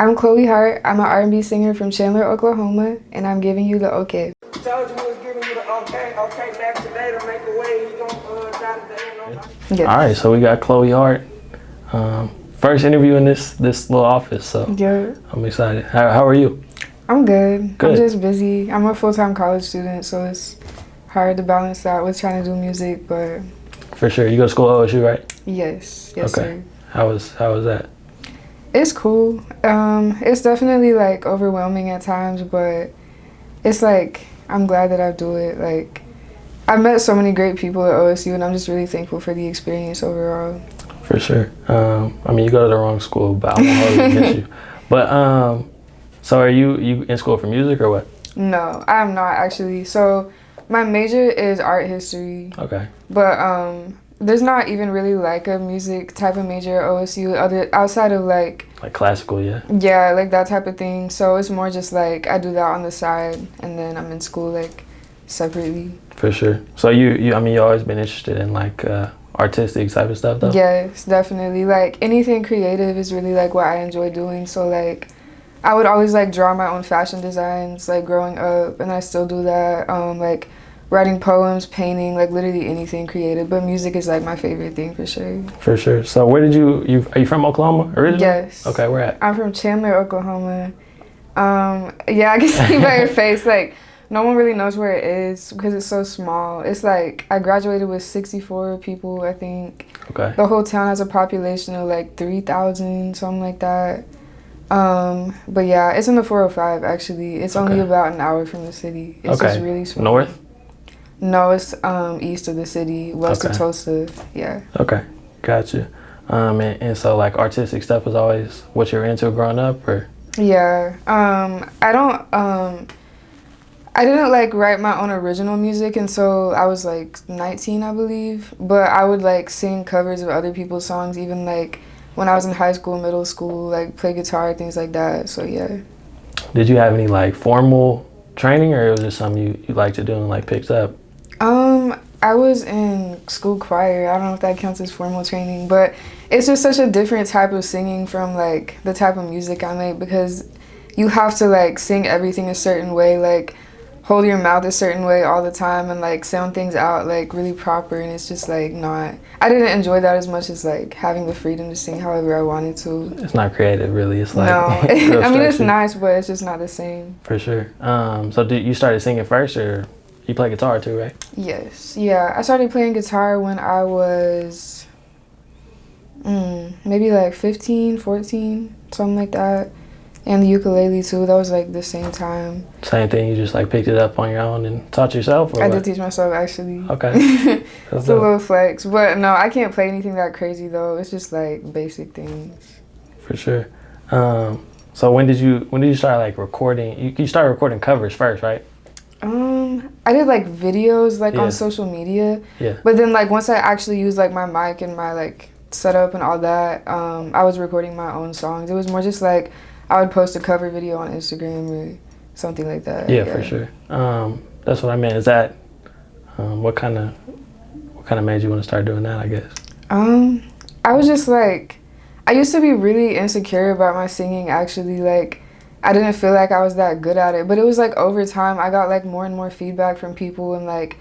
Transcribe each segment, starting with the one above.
I'm Chloe Hart. I'm an R&B singer from Chandler, Oklahoma, and I'm giving you the OK. Told you we was giving you the okay back today to make a way. He gon' die today. Yes. All right, so we got Chloe Hart. First interview in this little office, so Yeah. I'm excited. How are you? I'm good. Good. I'm just busy. I'm a full-time college student, so it's hard to balance that with trying to do music, but For sure. You go to school at OSU, right? yes, Okay. sir. How was that? It's cool. It's definitely like overwhelming at times, but it's like I'm glad that I do it. Like I've met so many great people at OSU, and I'm just really thankful for the experience overall. For sure. I mean, you go to the wrong school, but I won't hold it against you. But so are you in school for music or what? No, I'm not actually. So my major is art history, Okay. but there's not even really like a music type of major at OSU outside of like classical, yeah. yeah, like that type of thing. So it's more just like I do that on the side, and then I'm in school like separately. For sure. So you I mean, you always been interested in like artistic type of stuff though? Yes, definitely. Like anything creative is really like what I enjoy doing. So like I would always like draw my own fashion designs like growing up, and I still do that. Like writing poems, painting, like literally anything creative. But music is like my favorite thing for sure. For sure. So where did you are you from Oklahoma originally? Yes. Okay, where at? I'm from Chandler, Oklahoma. Yeah, I can see by your face like no one really knows where it is because it's so small. It's like I graduated with 64 people, I think. Okay. The whole town has a population of like 3,000, something like that. But yeah, it's in the 405 actually. It's only about an hour from the city. It's just really small. North? No, it's east of the city, west of Tulsa. Yeah. Okay, gotcha. And so like artistic stuff was always what you were into growing up, or? Yeah. I didn't like write my own original music until I was like 19, I believe. But I would like sing covers of other people's songs, even like when I was in high school, middle school, like play guitar, things like that. So yeah. Did you have any like formal training, or it was just something you liked to do and like picked up? I was in school choir. I don't know if that counts as formal training, but it's just such a different type of singing from like the type of music I make, because you have to like sing everything a certain way, like hold your mouth a certain way all the time and like sound things out like really proper, and it's just like not, I didn't enjoy that as much as like having the freedom to sing however I wanted to. It's not creative really, it's like no. I mean it's nice, but it's just not the same. For sure. So did you started singing first, or you play guitar too, right? Yes. Yeah, I started playing guitar when I was maybe like 15, 14, something like that. And the ukulele too, that was like the same time. Same thing, you just like picked it up on your own and taught yourself, or I what? did teach myself actually. Okay. It's a little flex, but no, I can't play anything that crazy though. It's just like basic things. For sure. So when did you start like recording? You started recording covers first, right? I did like videos like on social media. Yeah. But then like once I actually used like my mic and my like setup and all that, I was recording my own songs. It was more just like I would post a cover video on Instagram or something like that. Yeah, for sure. That's what I meant. Is that what kind of made you want to start doing that, I guess? I was just like, I used to be really insecure about my singing actually. Like I didn't feel like I was that good at it, but it was like over time I got like more and more feedback from people, and like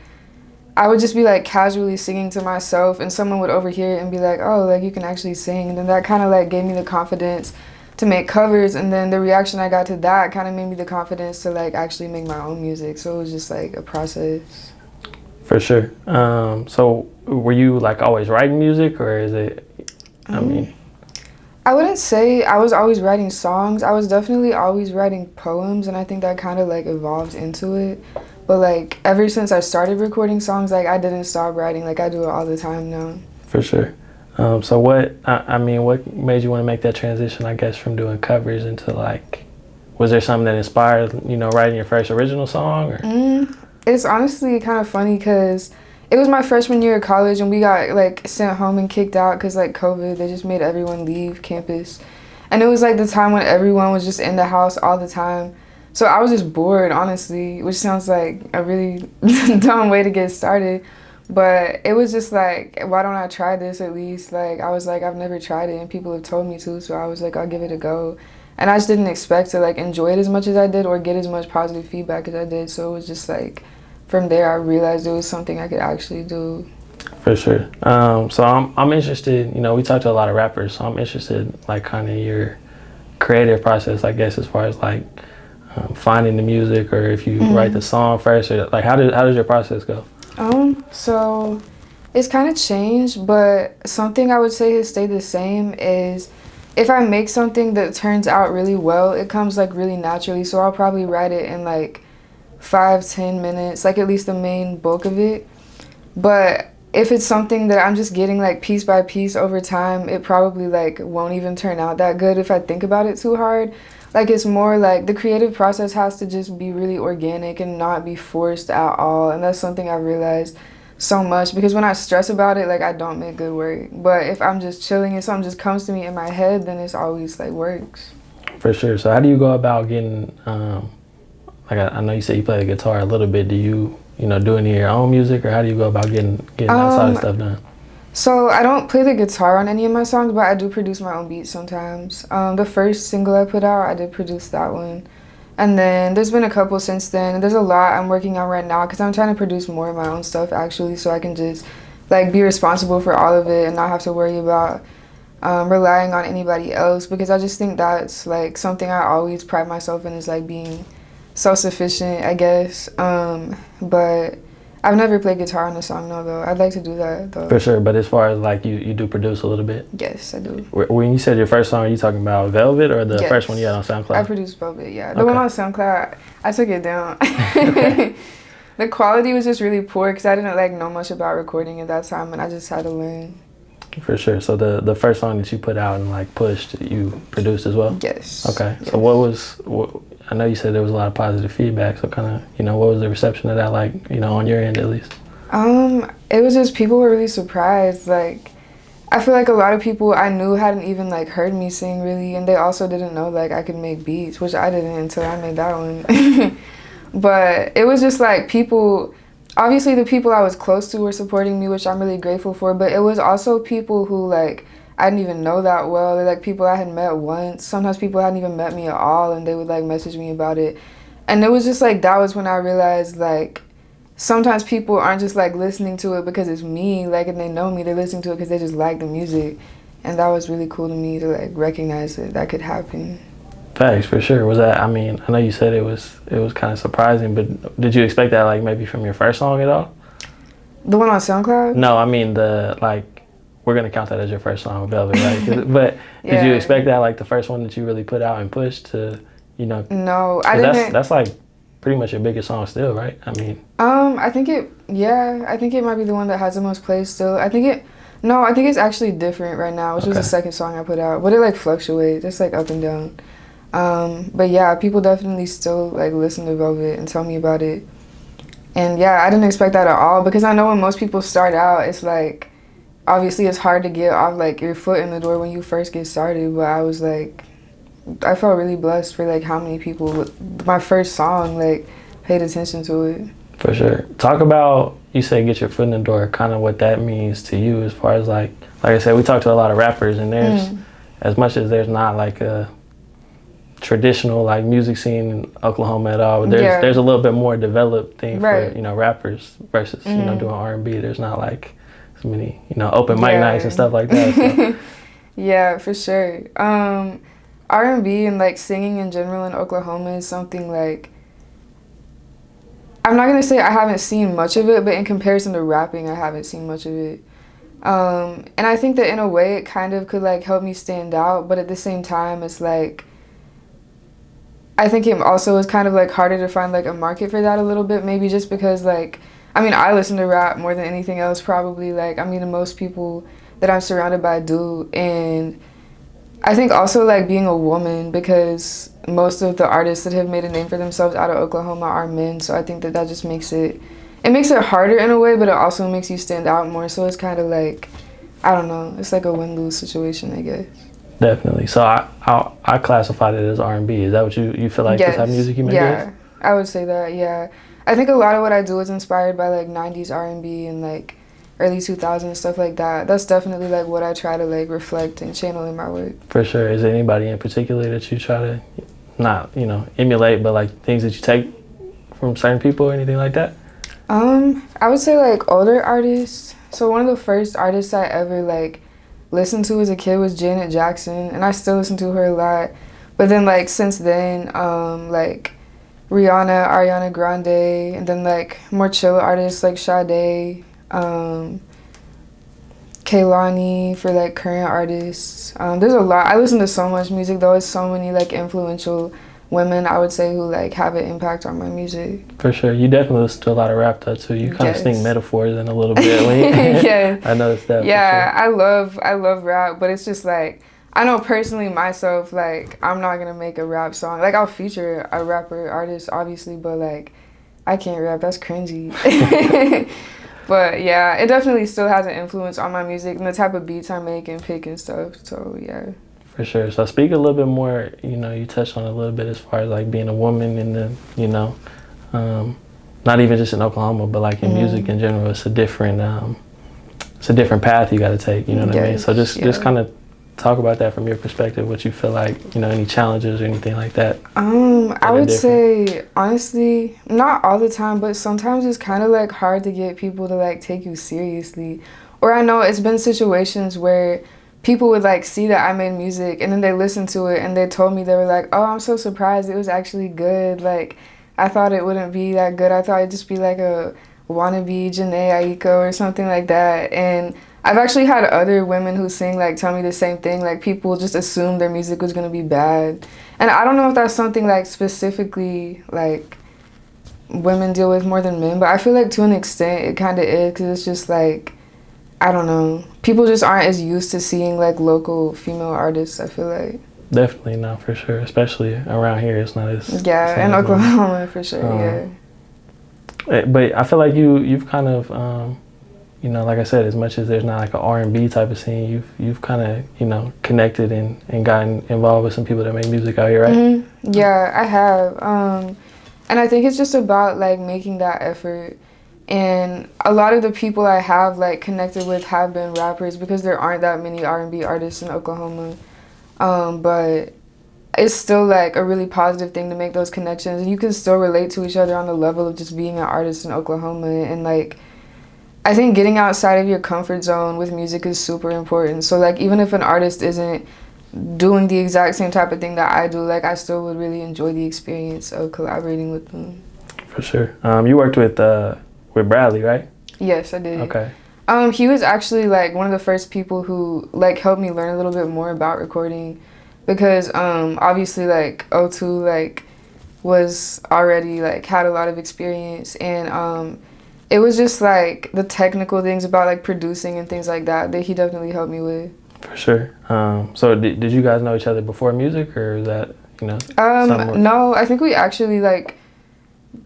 I would just be like casually singing to myself, and someone would overhear it and be like, oh, like you can actually sing. And then that kind of like gave me the confidence to make covers, and then the reaction I got to that kind of made me the confidence to like actually make my own music. So it was just like a process. For sure. So were you like always writing music, or is it, I mean? I wouldn't say I was always writing songs. I was definitely always writing poems, and I think that kind of like evolved into it. But like ever since I started recording songs, like I didn't stop writing. Like I do it all the time now. For sure. So what made you want to make that transition, I guess, from doing covers into like, was there something that inspired, writing your first original song? Or? It's honestly kind of funny because it was my freshman year of college, and we got like sent home and kicked out because like COVID, they just made everyone leave campus. And it was like the time when everyone was just in the house all the time. So I was just bored, honestly, which sounds like a really dumb way to get started. But it was just like, why don't I try this at least? Like, I was like, I've never tried it, and people have told me to, so I was like, I'll give it a go. And I just didn't expect to like enjoy it as much as I did or get as much positive feedback as I did. So it was just like, from there I realized it was something I could actually do. For sure. So I'm interested, you know, we talked to a lot of rappers, so I'm interested like kind of your creative process, I guess, as far as like finding the music, or if you write the song first, or like how does your process go? So it's kind of changed, but something I would say has stayed the same is if I make something that turns out really well, it comes like really naturally. So I'll probably write it in like 5-10 minutes, like at least the main bulk of it. But if it's something that I'm just getting like piece by piece over time, it probably like won't even turn out that good if I think about it too hard. Like it's more like the creative process has to just be really organic and not be forced at all. And that's something I've realized so much, because when I stress about it, like I don't make good work. But if I'm just chilling and something just comes to me in my head, then it's always like works. For sure. So how do you go about getting like I know you said you play the guitar a little bit. Do you know, do any of your own music, or how do you go about getting that side of stuff done? So I don't play the guitar on any of my songs, but I do produce my own beats sometimes. The first single I put out, I did produce that one. And then there's been a couple since then. And there's a lot I'm working on right now because I'm trying to produce more of my own stuff actually, so I can just like be responsible for all of it and not have to worry about relying on anybody else, because I just think that's like something I always pride myself in, is like being self-sufficient, I guess. But I've never played guitar on a song, no, though. I'd like to do that, though. For sure, but as far as like you do produce a little bit? Yes, I do. When you said your first song, are you talking about Velvet, or the first one you had on SoundCloud? I produced Velvet, yeah. The one on SoundCloud, I took it down. The quality was just really poor because I didn't like know much about recording at that time, and I just had to learn. For sure. So the first song that you put out and like pushed, you produced as well? Yes. Okay. Yes. So I know you said there was a lot of positive feedback, so kind of, you know, what was the reception of that like, you know, on your end at least? It was just, people were really surprised. Like, I feel like a lot of people I knew hadn't even like heard me sing really, and they also didn't know like I could make beats, which I didn't until I made that one. But it was just like people, obviously the people I was close to were supporting me, which I'm really grateful for, but it was also people who like I didn't even know that well. They're like people I had met once. Sometimes people hadn't even met me at all, and they would like message me about it. And it was just like, that was when I realized like sometimes people aren't just like listening to it because it's me, like, and they know me. They're listening to it because they just like the music. And that was really cool to me to like recognize that could happen. Thanks, for sure. Was that, I mean, I know you said it was kind of surprising, but did you expect that like maybe from your first song at all? The one on SoundCloud? No, I mean we're gonna count that as your first song, Velvet, right? But did you expect that like the first one that you really put out and pushed to, you know? No, I didn't. That's like pretty much your biggest song still, right? I mean. I think it might be the one that has the most plays still. I think it's actually different right now, which was the second song I put out. But it like fluctuates, it's like up and down. But yeah, people definitely still like listen to Velvet and tell me about it. And yeah, I didn't expect that at all, because I know when most people start out, it's like, obviously it's hard to get off like your foot in the door when you first get started. But I was like, I felt really blessed for like how many people, my first song, like paid attention to it. For sure. Talk about, you say get your foot in the door, kind of what that means to you, as far as like I said, we talked to a lot of rappers, and there's, as much as there's not like a traditional like music scene in Oklahoma at all, but there's a little bit more developed thing for, you know, rappers versus, you know, doing R&B. There's not like so many, you know, open mic nights and stuff like that. So. Yeah, for sure. R&B and like singing in general in Oklahoma is something like, I'm not gonna say I haven't seen much of it, but in comparison to rapping, I haven't seen much of it. And I think that in a way it kind of could like help me stand out, but at the same time it's like, I think it also is kind of like harder to find like a market for that a little bit, maybe just because like, I mean, I listen to rap more than anything else probably, like, I mean, most people that I'm surrounded by do. And I think also like being a woman, because most of the artists that have made a name for themselves out of Oklahoma are men, so I think that just makes it harder in a way, but it also makes you stand out more. So it's kind of like, I don't know, it's like a win-lose situation, I guess. Definitely. So I classified it as R&B. Is that what you feel like? Yes. This type of music you make? Yeah, I would say that. Yeah, I think a lot of what I do is inspired by like 90s R&B and like early 2000s, stuff like that. That's definitely like what I try to like reflect and channel in my work. For sure. Is there anybody in particular that you try to not, emulate, but like things that you take from certain people or anything like that? I would say like older artists. So one of the first artists I ever like listened to as a kid was Janet Jackson, and I still listen to her a lot. But then like since then, like Rihanna, Ariana Grande, and then like more chill artists like Sade, Kehlani for like current artists. There's a lot. I listen to so much music though. It's so many like influential women, I would say, who like have an impact on my music. For sure. You definitely listen to a lot of rap though too. You kind of sneak metaphors in a little bit. Yeah. I noticed that. Yeah, for sure. I love rap, but it's just like I know personally myself, like I'm not gonna make a rap song. Like I'll feature a rapper artist obviously, but like I can't rap. That's cringy. But yeah, it definitely still has an influence on my music and the type of beats I make and pick and stuff. So yeah. For sure. So speak a little bit more, you touched on it a little bit as far as like being a woman and then, not even just in Oklahoma, but like in music in general, it's a different path you got to take, you know what I mean? So just kind of talk about that from your perspective, what you feel like, any challenges or anything like that. I would say, honestly, not all the time, but sometimes it's kind of like hard to get people to like take you seriously. Or I know it's been situations where people would like see that I made music and then they listened to it and they told me, they were like, oh, I'm so surprised it was actually good. Like, I thought it wouldn't be that good. I thought it'd just be like a wannabe Janae Aiko or something like that. And I've actually had other women who sing like tell me the same thing. Like people just assumed their music was gonna be bad. And I don't know if that's something like specifically like women deal with more than men, but I feel like to an extent it kind of is, because it's just like, I don't know. People just aren't as used to seeing like local female artists, I feel like. Definitely not, for sure. Especially around here, it's not as... Yeah, in Oklahoma, for sure, yeah. But I feel like you've kind of, like I said, as much as there's not like an R&B type of scene, you've kind of, connected and gotten involved with some people that make music out here, right? Mm-hmm. Yeah, I have. And I think it's just about like making that effort. And a lot of the people I have like connected with have been rappers, because there aren't that many R&B artists in Oklahoma. But it's still like a really positive thing to make those connections, and you can still relate to each other on the level of just being an artist in Oklahoma. And like, I think getting outside of your comfort zone with music is super important. So like, even if an artist isn't doing the exact same type of thing that I do, like I still would really enjoy the experience of collaborating with them. For sure. You worked with Bradley, right? Yes, I did. Okay. He was actually like one of the first people who like helped me learn a little bit more about recording, because obviously like O2 like was already like had a lot of experience, and it was just like the technical things about like producing and things like that he definitely helped me with. For sure. So did you guys know each other before music, or is that no, I think we actually like,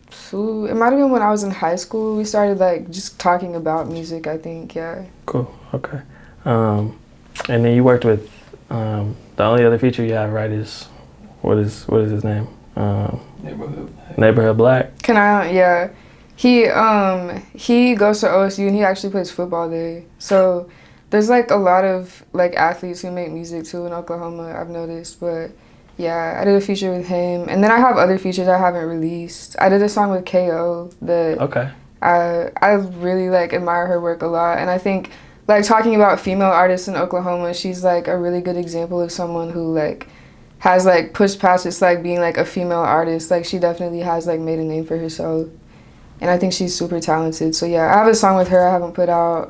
so it might have been when I was in high school. We started like just talking about music, I think. Yeah. Cool. Okay. And then you worked with the only other feature you have, right? Is what is his name? Neighborhood Black. Yeah. He goes to OSU and he actually plays football there. So there's like a lot of like athletes who make music too in Oklahoma, I've noticed. But yeah, I did a feature with him, and then I have other features I haven't released. I did a song with KO that I really like admire her work a lot, and I think like talking about female artists in Oklahoma, she's like a really good example of someone who like has like pushed past just like being like a female artist. Like she definitely has like made a name for herself, and I think she's super talented. So yeah, I have a song with her I haven't put out.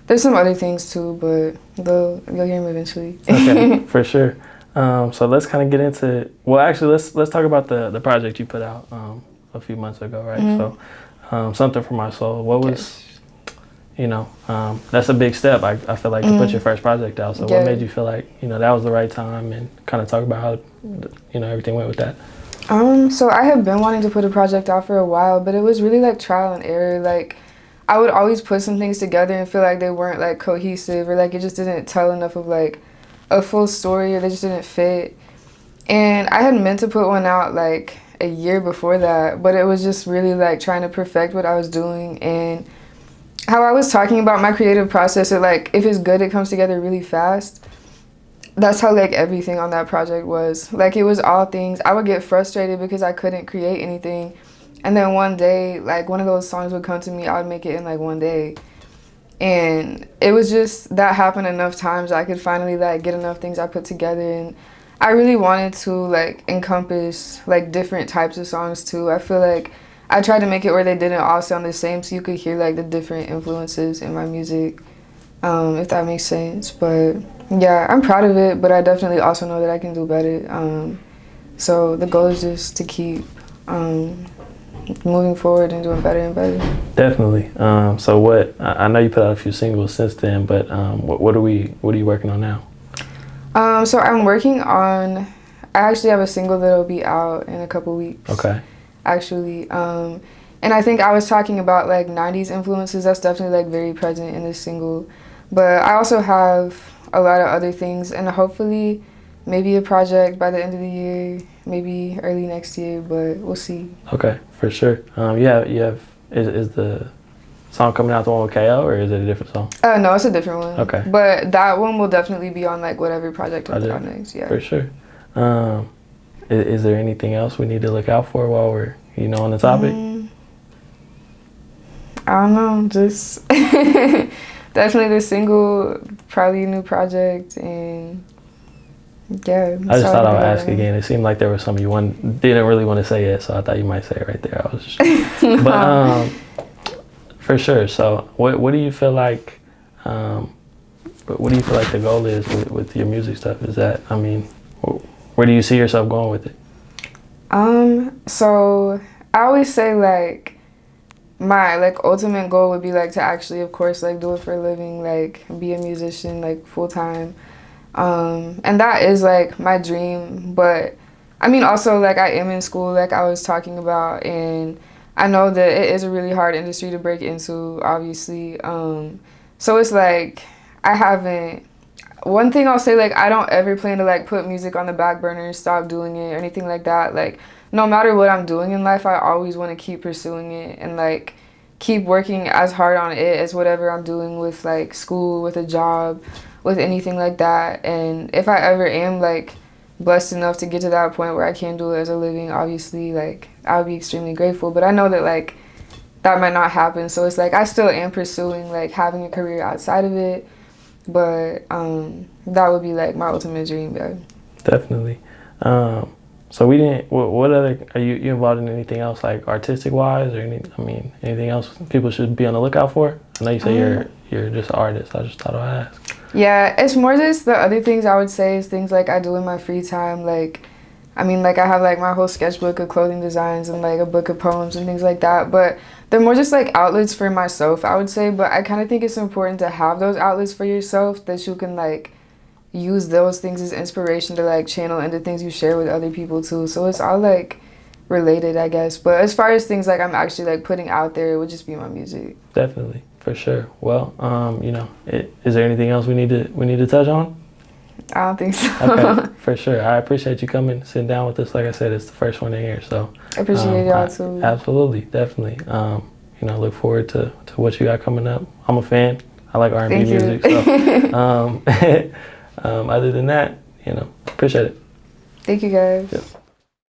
There's some other things too, but you'll hear them eventually. Okay, for sure. So let's kind of get into, well, actually, let's talk about the project you put out a few months ago, right? Mm-hmm. So, Something for My Soul. What was, that's a big step. I feel like to put your first project out. So, what made you feel like that was the right time, and kind of talk about how everything went with that? So I have been wanting to put a project out for a while, but it was really like trial and error. Like I would always put some things together and feel like they weren't like cohesive, or like it just didn't tell enough of like a full story, or they just didn't fit. And I had meant to put one out like a year before that, but it was just really like trying to perfect what I was doing. And how I was talking about my creative process, like if it's good, it comes together really fast. That's how like everything on that project was. Like it was all things. I would get frustrated because I couldn't create anything, and then one day, like one of those songs would come to me. I would make it in like one day, and it was just that happened enough times. I could finally like get enough things I put together, and I really wanted to like encompass like different types of songs too. I feel like I tried to make it where they didn't all sound the same, so you could hear like the different influences in my music, if that makes sense. But yeah, I'm proud of it, but I definitely also know that I can do better. So the goal is just to keep moving forward and doing better and better. Definitely. So what? I know you put out a few singles since then, but what are you working on now? So I'm working on. I actually have a single that'll be out in a couple weeks. Okay. Actually, and I think I was talking about like 90s influences. That's definitely like very present in this single, but I also have a lot of other things, and hopefully maybe a project by the end of the year, maybe early next year, but we'll see. Okay, for sure. You have is the song coming out the one with KO, or is it a different song? No, it's a different one. Okay. But that one will definitely be on like whatever project I put out next. Yeah. For sure. Is there anything else we need to look out for while we're on the topic? I don't know. Just definitely the single, probably a new project, and yeah. I just thought I would ask again. It seemed like there was something you didn't really want to say yet, so I thought you might say it right there. I was just, no. But for sure. So what do you feel like? What do you feel like the goal is with your music stuff? Is that, I mean, where do you see yourself going with it? So I always say like my like ultimate goal would be like to actually, of course, like do it for a living, like be a musician like full time. And that is like my dream, but I mean also like I am in school like I was talking about, and I know that it is a really hard industry to break into, obviously. So it's like one thing I'll say, like I don't ever plan to like put music on the back burner, stop doing it or anything like that. Like no matter what I'm doing in life, I always want to keep pursuing it and like keep working as hard on it as whatever I'm doing with like school, with a job, with anything like that. And if I ever am like blessed enough to get to that point where I can do it as a living, obviously like I would be extremely grateful. But I know that like that might not happen, so it's like I still am pursuing like having a career outside of it, but that would be like my ultimate dream. Yeah. Definitely. So we didn't. What other are you involved in anything else like artistic wise or anything else people should be on the lookout for? I know you say you're just an artist. I just thought I'd ask. Yeah, it's more just the other things I would say is things like I do in my free time. Like, I mean, like I have like my whole sketchbook of clothing designs and like a book of poems and things like that. But they're more just like outlets for myself, I would say. But I kind of think it's important to have those outlets for yourself that you can like use those things as inspiration to like channel into things you share with other people too. So it's all like related, I guess. But as far as things like I'm actually like putting out there, it would just be my music. Definitely, for sure. Well, is there anything else we need to touch on? I don't think so. Okay, for sure. I appreciate you coming, sitting down with us. Like I said, it's the first one in here, so I appreciate y'all too. Absolutely, definitely. Look forward to what you got coming up. I'm a fan. I like R&B music. So, other than that, appreciate it. Thank you guys. Yep.